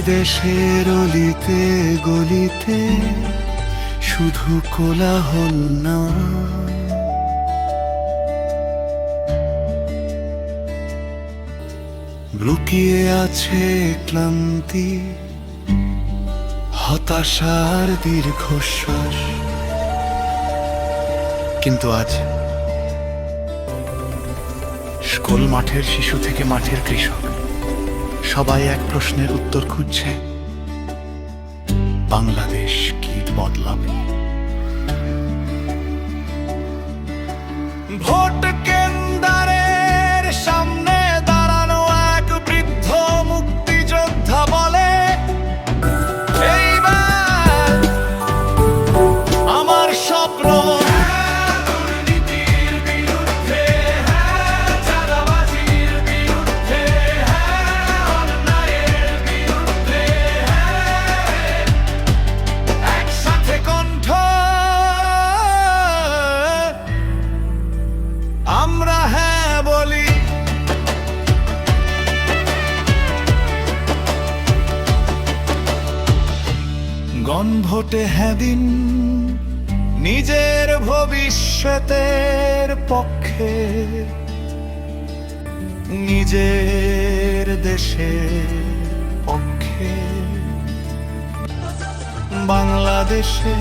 দেশের অলিতে গলিতে শুধু কোলাহল না, লুকিয়ে আছে ক্লান্তি, হতাশার দীর্ঘশ্বাস। কিন্তু আজ স্কুল মাঠের শিশু থেকে মাঠের কৃষক সবাই এক প্রশ্নের উত্তর খুঁজছে, বাংলাদেশ কি বদলাবে? ভোট কেন্দ্রের সামনে দাঁড়ানো এক বৃদ্ধ মুক্তিযোদ্ধা বলে, এইবার আমার স্বপ্ন আমরা হ্যাঁ বলি। গণভোটে হ্যাঁ দিন, নিজের ভবিষ্যতের পক্ষে, নিজের দেশের পক্ষে, বাংলাদেশে